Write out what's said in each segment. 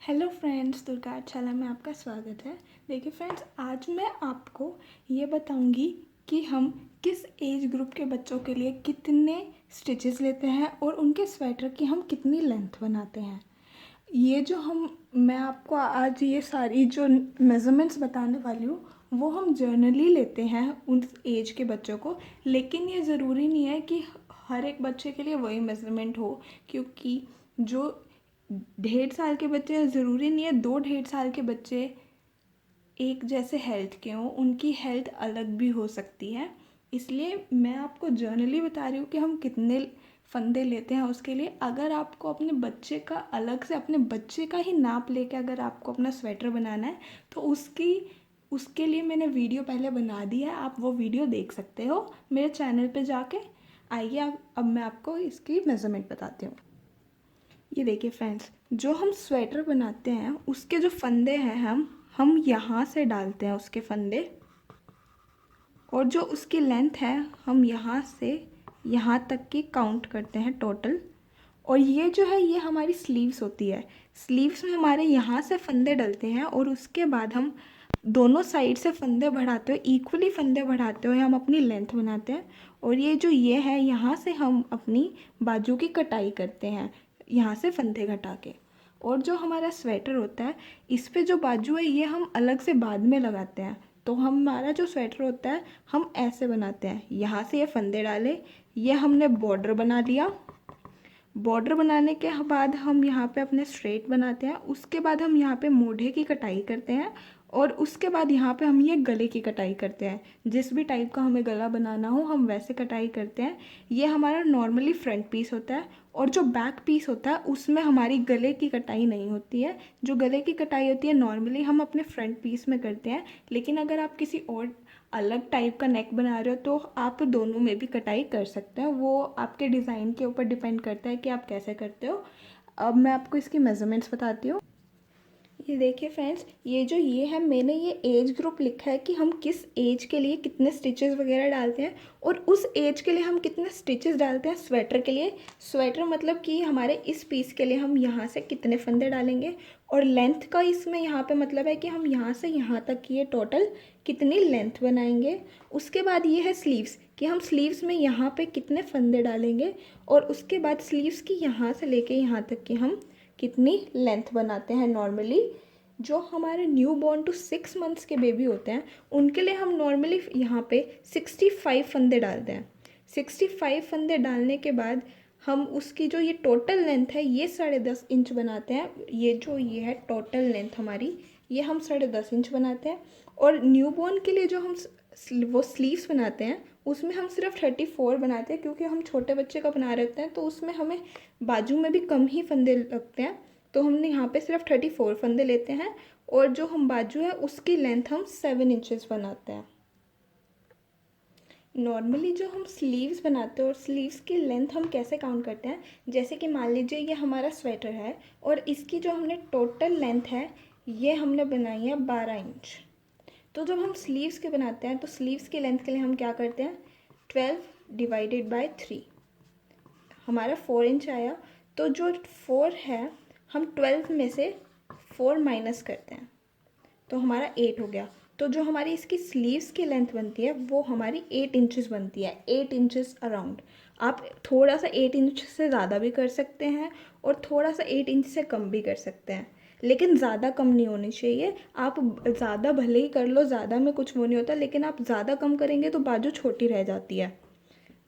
Hello friends, Durga पाठशाला में आपका स्वागत है। देखिए फ्रेंड्स, आज मैं आपको ये बताऊंगी कि हम किस एज ग्रुप के बच्चों के लिए कितने स्टिचेस लेते हैं और उनके स्वेटर की हम कितनी लेंथ बनाते हैं। ये जो मैं आपको आज ये सारी जो मेज़रमेंट्स बताने वाली हूँ वो हम जर्नली लेते हैं उन एज के बच्चों को, लेकिन ये ज़रूरी नहीं है कि हर एक बच्चे के लिए वही मेज़रमेंट हो, क्योंकि जो 1.5 साल के बच्चे हैं, ज़रूरी नहीं है 2 1.5 साल के बच्चे एक जैसे हेल्थ के हों, उनकी हेल्थ अलग भी हो सकती है। इसलिए मैं आपको जर्नली बता रही हूँ कि हम कितने फंदे लेते हैं उसके लिए। अगर आपको अपने बच्चे का अलग से अपने बच्चे का ही नाप लेके अगर आपको अपना स्वेटर बनाना है तो उसके लिए मैंने वीडियो पहले बना दी है, आप वो वीडियो देख सकते हो मेरे चैनल पे जाके। आइए अब मैं आपको इसकी मेज़रमेंट बताती हूँ। ये देखिए फ्रेंड्स, जो हम स्वेटर बनाते हैं उसके जो फंदे हैं हम यहाँ से डालते हैं उसके फंदे, और जो उसकी लेंथ है हम यहाँ से यहाँ तक की काउंट करते हैं टोटल। और ये जो है ये हमारी स्लीव्स होती है। स्लीव्स में हमारे यहाँ से फंदे डलते हैं और उसके बाद हम दोनों साइड से फंदे बढ़ाते हुए, इक्वली फंदे बढ़ाते हुए हम अपनी लेंथ बनाते हैं। और ये जो ये है यहाँ से हम अपनी बाजू की कटाई करते हैं, यहाँ से फंदे घटा के। और जो हमारा स्वेटर होता है इस पे जो बाजू है ये हम अलग से बाद में लगाते हैं। तो हमारा जो स्वेटर होता है हम ऐसे बनाते हैं, यहाँ से ये फंदे डाले, ये हमने बॉर्डर बना लिया। बॉर्डर बनाने के बाद हम यहाँ पे अपने स्ट्रेट बनाते हैं, उसके बाद हम यहाँ पे मोढ़े की कटाई करते हैं, और उसके बाद यहाँ पे हम ये गले की कटाई करते हैं। जिस भी टाइप का हमें गला बनाना हो हम वैसे कटाई करते हैं। ये हमारा नॉर्मली फ्रंट पीस होता है, और जो बैक पीस होता है उसमें हमारी गले की कटाई नहीं होती है। जो गले की कटाई होती है नॉर्मली हम अपने फ्रंट पीस में करते हैं, लेकिन अगर आप किसी और अलग टाइप का नेक बना रहे हो तो आप दोनों में भी कटाई कर सकते हैं। वो आपके डिज़ाइन के ऊपर डिपेंड करता है कि आप कैसे करते हो। अब मैं आपको इसकी मेज़रमेंट्स बताती हूँ। ये देखिए फ्रेंड्स, ये है, मैंने ये एज ग्रुप लिखा है कि हम किस एज के लिए कितने स्टिचेस वगैरह डालते हैं, और उस एज के लिए हम कितने स्टिचेस डालते हैं स्वेटर के लिए। स्वेटर मतलब कि हमारे इस पीस के लिए हम यहाँ से कितने फंदे डालेंगे, और लेंथ का इसमें यहाँ पे मतलब है कि हम यहाँ से यहाँ तक की ये टोटल कितनी लेंथ बनाएंगे। उसके बाद ये है स्लीव्स, कि हम स्लीव्स में यहाँ पे कितने फंदे डालेंगे, और उसके बाद स्लीव्स की यहाँ से लेके यहाँ तक की हम कितनी लेंथ बनाते हैं नॉर्मली। जो हमारे न्यू बॉर्न टू 6 मंथ्स के बेबी होते हैं उनके लिए हम नॉर्मली यहाँ पे 65 फंदे डालते हैं। 65 फंदे डालने के बाद हम उसकी जो ये टोटल लेंथ है ये 10.5 इंच बनाते हैं। ये है टोटल लेंथ हमारी, ये हम 10.5 इंच बनाते हैं। और न्यू बॉर्न के लिए जो हम वो स्लीव्स बनाते हैं उसमें हम सिर्फ 34 बनाते हैं, क्योंकि हम छोटे बच्चे का बना रहे होते हैं तो उसमें हमें बाजू में भी कम ही फंदे लगते हैं। तो हमने यहाँ पे सिर्फ 34 फंदे लेते हैं, और जो हम बाजू है उसकी लेंथ हम 7 इंचेस बनाते हैं। नॉर्मली जो हम स्लीव्स बनाते हैं और स्लीव्स की लेंथ हम कैसे काउंट करते हैं, जैसे कि मान लीजिए ये हमारा स्वेटर है और इसकी जो हमने टोटल लेंथ है ये हमने बनाई है 12 इंच। तो जब हम स्लीव्स के बनाते हैं तो स्लीव्स की लेंथ के लिए हम क्या करते हैं, 12/3 हमारा 4 इंच आया। तो जो 4 है हम 12 में से 4 माइनस करते हैं तो हमारा 8 हो गया। तो जो हमारी इसकी स्लीव्स की लेंथ बनती है वो हमारी 8 इंचेस बनती है, 8 इंचेस अराउंड। आप थोड़ा सा 8 इंच से ज़्यादा भी कर सकते हैं और थोड़ा सा 8 इंच से कम भी कर सकते हैं, लेकिन ज़्यादा कम नहीं होनी चाहिए। आप ज़्यादा भले ही कर लो, ज़्यादा में कुछ वो नहीं होता, लेकिन आप ज़्यादा कम करेंगे तो बाजू छोटी रह जाती है।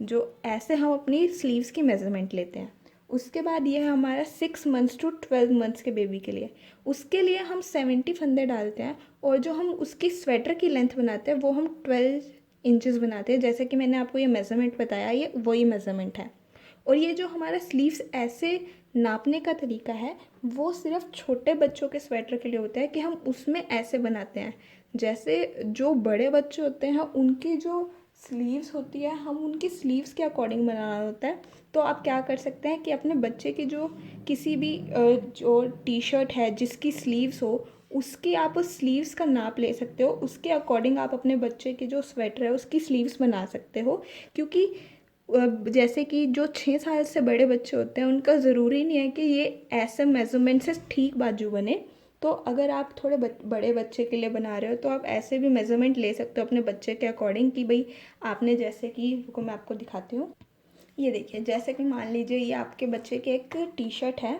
जो ऐसे हम अपनी स्लीव्स की मेज़रमेंट लेते हैं। उसके बाद ये है हमारा 6 मंथ्स टू 12 मंथ्स के बेबी के लिए। उसके लिए हम 70 फंदे डालते हैं, और जो हम उसकी स्वेटर की लेंथ बनाते हैं वो हम 12 इंचेस बनाते हैं। जैसे कि मैंने आपको ये मेज़रमेंट बताया, ये वही मेज़रमेंट है। और ये जो हमारा स्लीव्स ऐसे नापने का तरीका है वो सिर्फ छोटे बच्चों के स्वेटर के लिए होता है, कि हम उसमें ऐसे बनाते हैं। जैसे जो बड़े बच्चे होते हैं उनकी जो स्लीव्स होती है हम उनकी स्लीव्स के अकॉर्डिंग बनाना होता है। तो आप क्या कर सकते हैं कि अपने बच्चे की जो किसी भी जो टी शर्ट है जिसकी स्लीव्स हो उसकी आप उस स्लीव्स का नाप ले सकते हो, उसके अकॉर्डिंग आप अपने बच्चे की जो स्वेटर है उसकी स्लीव्स बना सकते हो। क्योंकि जैसे कि जो 6 साल से बड़े बच्चे होते हैं उनका ज़रूरी नहीं है कि ये ऐसे मेज़रमेंट से ठीक बाजू बने। तो अगर आप थोड़े बड़े बच्चे के लिए बना रहे हो तो आप ऐसे भी मेज़रमेंट ले सकते हो अपने बच्चे के अकॉर्डिंग कि भाई आपने जैसे कि, रुको मैं आपको दिखाती हूँ। ये देखिए, जैसे कि मान लीजिए ये आपके बच्चे की एक टी शर्ट है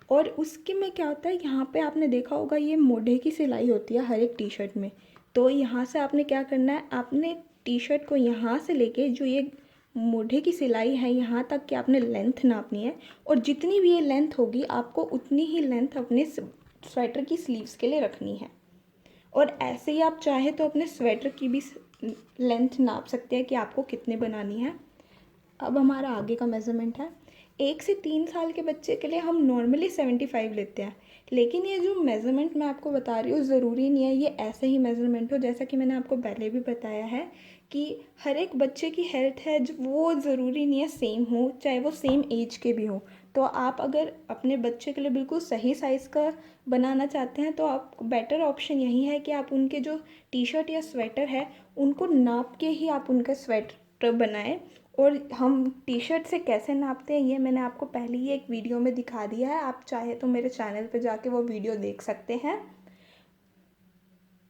और उसके में क्या होता है, यहाँ पे आपने देखा होगा ये मोढ़े की सिलाई होती है हर एक टी शर्ट में। तो यहाँ से आपने क्या करना है, आपने टी शर्ट को यहाँ से लेके जो ये मोढ़े की सिलाई है यहाँ तक कि आपने लेंथ नापनी है, और जितनी भी ये लेंथ होगी आपको उतनी ही लेंथ अपने स्वेटर की स्लीव्स के लिए रखनी है। और ऐसे ही आप चाहे तो अपने स्वेटर की भी लेंथ नाप सकते हैं कि आपको कितने बनानी है। अब हमारा आगे का मेज़रमेंट है। 1 से 3 साल के बच्चे के लिए हम नॉर्मली 75 लेते हैं, लेकिन ये जो मेज़रमेंट मैं आपको बता रही हूँ ज़रूरी नहीं है ये ऐसे ही मेज़रमेंट हो। जैसा कि मैंने आपको पहले भी बताया है कि हर एक बच्चे की हेल्थ है जो वो ज़रूरी नहीं है सेम हो, चाहे वो सेम एज के भी हो। तो आप अगर अपने बच्चे के लिए बिल्कुल सही साइज़ का बनाना चाहते हैं तो आप बेटर ऑप्शन यही है कि आप उनके जो टी शर्ट या स्वेटर है उनको नाप के ही आप उनका स्वेटर बनाएं। और हम टी शर्ट से कैसे नापते हैं ये मैंने आपको पहले ही एक वीडियो में दिखा दिया है, आप चाहे तो मेरे चैनल पे जाके वो वीडियो देख सकते हैं।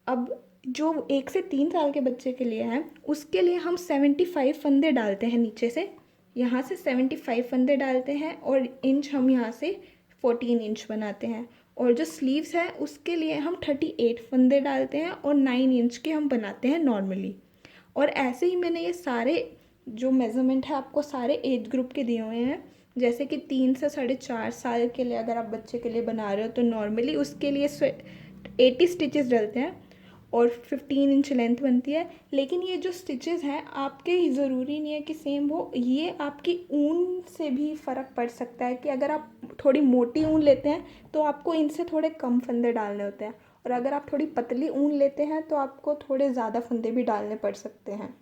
अब जो 1 से 3 साल के बच्चे के लिए है उसके लिए हम 75 फंदे डालते हैं नीचे से, यहाँ से 75 फंदे डालते हैं और इंच हम यहाँ से 14 इंच बनाते हैं। और जो स्लीव्स है उसके लिए हम 38 फंदे डालते हैं और 9 इंच के हम बनाते हैं नॉर्मली। और ऐसे ही मैंने ये सारे जो मेज़रमेंट है आपको सारे एज ग्रुप के दिए हुए हैं। जैसे कि 3 से 4.5 साल के लिए अगर आप बच्चे के लिए बना रहे हो तो नॉर्मली उसके लिए 80 स्टिचेस डलते हैं और 15 इंच लेंथ बनती है। लेकिन ये जो स्टिचेस हैं आपके ज़रूरी नहीं है कि सेम हो, ये आपकी ऊन से भी फ़र्क पड़ सकता है कि अगर आप थोड़ी मोटी ऊन लेते हैं तो आपको इनसे थोड़े कम फंदे डालने होते हैं, और अगर आप थोड़ी पतली ऊन लेते हैं तो आपको थोड़े ज़्यादा फंदे भी डालने पड़ सकते हैं।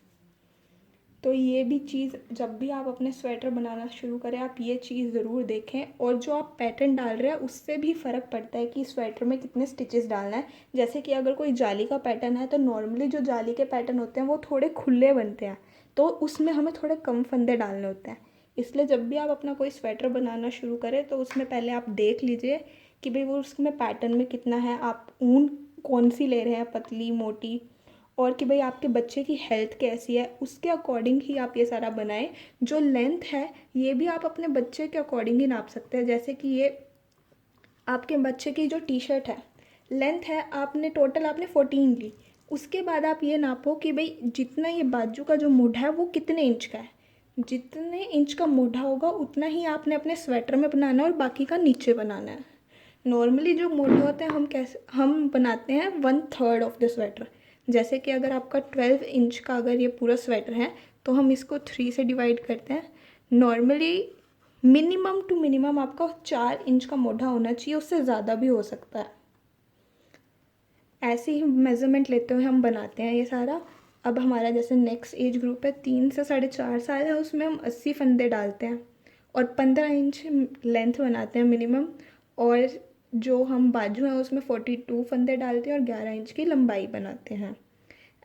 तो ये भी चीज़ जब भी आप अपने स्वेटर बनाना शुरू करें आप ये चीज़ ज़रूर देखें। और जो आप पैटर्न डाल रहे हैं उससे भी फ़र्क पड़ता है कि स्वेटर में कितने स्टिचेस डालना है। जैसे कि अगर कोई जाली का पैटर्न है तो नॉर्मली जो जाली के पैटर्न होते हैं वो थोड़े खुले बनते हैं, तो उसमें हमें थोड़े कम फंदे डालने होते हैं। इसलिए जब भी आप अपना कोई स्वेटर बनाना शुरू करें तो उसमें पहले आप देख लीजिए कि भाई वो उसमें पैटर्न में कितना है, आप ऊन कौन सी ले रहे हैं, पतली मोटी, और कि भाई आपके बच्चे की हेल्थ कैसी है उसके अकॉर्डिंग ही आप ये सारा बनाएं। जो लेंथ है ये भी आप अपने बच्चे के अकॉर्डिंग ही नाप सकते हैं। जैसे कि ये आपके बच्चे की जो टी शर्ट है लेंथ है आपने टोटल आपने 14 ली, उसके बाद आप ये नापो कि भाई जितना ये बाजू का जो मोढ़ा है वो कितने इंच का है। जितने इंच का मोढ़ा होगा उतना ही आपने अपने स्वेटर में बनाना है और बाकी का नीचे बनाना है। नॉर्मली जो मोढ़े होते हैं हम बनाते हैं 1/3 ऑफ द स्वेटर। जैसे कि अगर आपका 12 इंच का अगर ये पूरा स्वेटर है तो हम इसको 3 से डिवाइड करते हैं। नॉर्मली मिनिमम टू मिनिमम आपका 4 इंच का मोढ़ा होना चाहिए, उससे ज़्यादा भी हो सकता है। ऐसे ही मेज़रमेंट लेते हुए हम बनाते हैं ये सारा। अब हमारा जैसे नेक्स्ट एज ग्रुप है 3 से 4.5 साल है, उसमें हम 80 फंदे डालते हैं और 15 इंच लेंथ बनाते हैं मिनिमम। और जो हम बाजू हैं उसमें 42 फंदे डालते हैं और 11 इंच की लंबाई बनाते हैं।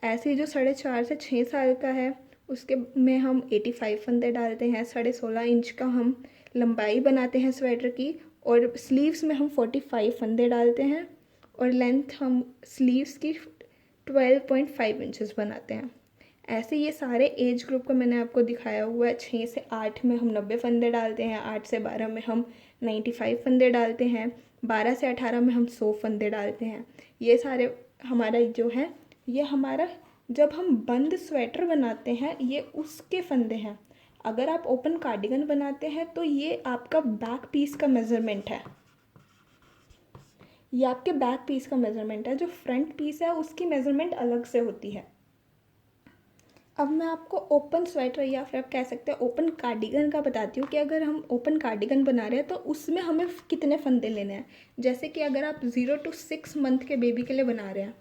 ऐसे ही जो 4.5 से 6 साल का है उसके में हम 85 फंदे डालते हैं, 16.5 इंच का हम लंबाई बनाते हैं स्वेटर की, और स्लीव्स में हम 45 फंदे डालते हैं और लेंथ हम स्लीव्स की 12.5 इंचेस बनाते हैं। ऐसे ये सारे एज ग्रुप का मैंने आपको दिखाया हुआ है। 6 से 8 में हम 90 फंदे डालते हैं, 8 से 12 में हम 95 फंदे डालते हैं, 12 से 18 में हम 100 फंदे डालते हैं। ये सारे हमारा जो है ये हमारा जब हम बंद स्वेटर बनाते हैं ये उसके फंदे हैं। अगर आप ओपन कार्डिगन बनाते हैं तो ये आपका बैक पीस का मेज़रमेंट है, ये आपके बैक पीस का मेज़रमेंट है। जो फ्रंट पीस है उसकी मेज़रमेंट अलग से होती है। अब मैं आपको ओपन स्वेटर या फिर आप कह सकते हैं ओपन कार्डिगन का बताती हूँ कि अगर हम ओपन कार्डिगन बना रहे हैं तो उसमें हमें कितने फंदे लेने हैं। जैसे कि अगर आप 0 to 6 मंथ के बेबी के लिए बना रहे हैं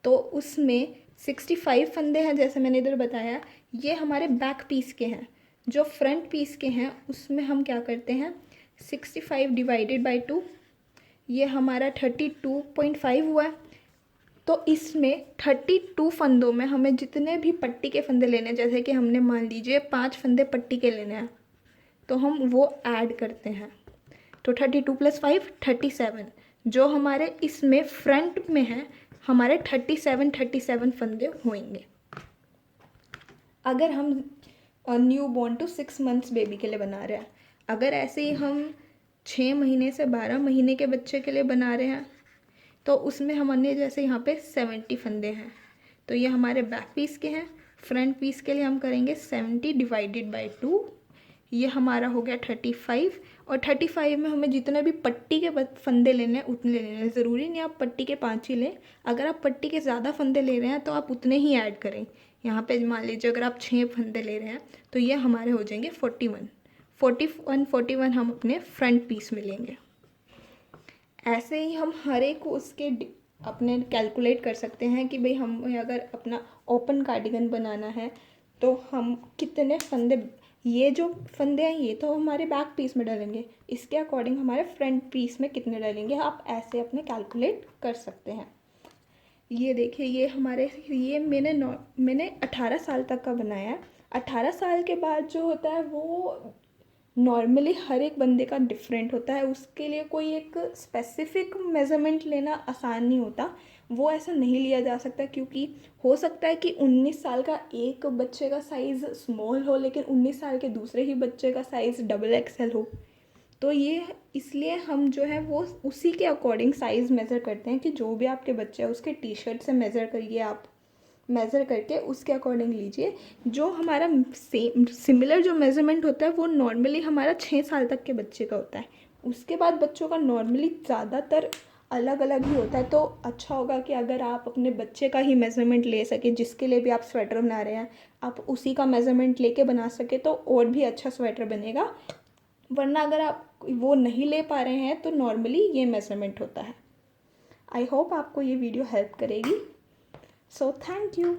तो उसमें 65 फंदे हैं जैसे मैंने इधर बताया, ये हमारे बैक पीस के हैं। जो फ्रंट पीस के हैं उसमें हम क्या करते हैं 65 डिवाइडेड बाई 2, ये हमारा 32.5 हुआ है। तो इसमें 32 फंदों में हमें जितने भी पट्टी के फंदे लेने हैं, जैसे कि हमने मान लीजिए 5 फंदे पट्टी के लेने हैं, तो हम वो ऐड करते हैं। तो 32 + 5 37, जो हमारे इसमें फ्रंट में है हमारे 37 फंदे होंगे। अगर हम newborn to 6 months baby के लिए बना रहे हैं, अगर ऐसे ही हम 6 महीने से 12 महीने के बच्चे के लिए बना रहे हैं, तो उसमें हमने जैसे यहाँ पे 70 फंदे हैं, तो ये हमारे बैक पीस के हैं। फ्रंट पीस के लिए हम करेंगे 70 / 2, ये हमारा हो गया 35। और 35 में हमें जितने भी पट्टी के फंदे लेने हैं उतने लेने हैं। ज़रूरी नहीं आप पट्टी के 5 ही लें, अगर आप पट्टी के ज़्यादा फंदे ले रहे हैं तो आप उतने ही ऐड करें। यहाँ पे मान लीजिए अगर आप 6 फंदे ले रहे हैं तो ये हमारे हो जाएंगे 41 हम अपने फ्रंट पीस में लेंगे। ऐसे ही हम हर एक उसके अपने कैलकुलेट कर सकते हैं कि भाई हमें अगर अपना ओपन कार्डिगन बनाना है तो हम कितने फंदे, ये जो फंदे हैं ये तो हमारे बैक पीस में डालेंगे, इसके अकॉर्डिंग हमारे फ्रंट पीस में कितने डालेंगे, आप ऐसे अपने कैलकुलेट कर सकते हैं। ये देखिए ये मैंने 18 साल तक का बनाया है। 18 साल के बाद जो होता है वो नॉर्मली हर एक बंदे का डिफरेंट होता है, उसके लिए कोई एक स्पेसिफिक मेज़रमेंट लेना आसान नहीं होता, वो ऐसा नहीं लिया जा सकता, क्योंकि हो सकता है कि 19 साल का एक बच्चे का साइज़ स्मॉल हो लेकिन 19 साल के दूसरे ही बच्चे का साइज़ XXL हो। तो ये इसलिए हम जो है वो उसी के अकॉर्डिंग साइज़ मेज़र करते हैं कि जो भी आपके बच्चे हैं उसके टी शर्ट से मेज़र करिए, आप मेज़र करके उसके अकॉर्डिंग लीजिए। जो हमारा सिमिलर जो मेज़रमेंट होता है वो नॉर्मली हमारा 6 साल तक के बच्चे का होता है। उसके बाद बच्चों का नॉर्मली ज़्यादातर अलग अलग ही होता है। तो अच्छा होगा कि अगर आप अपने बच्चे का ही मेज़रमेंट ले सकें, जिसके लिए भी आप स्वेटर बना रहे हैं आप उसी का मेज़रमेंट लेके बना सके तो और भी अच्छा स्वेटर बनेगा। वरना अगर आप वो नहीं ले पा रहे हैं तो नॉर्मली ये मेज़रमेंट होता है। आई होप आपको ये वीडियो हेल्प करेगी। So thank you.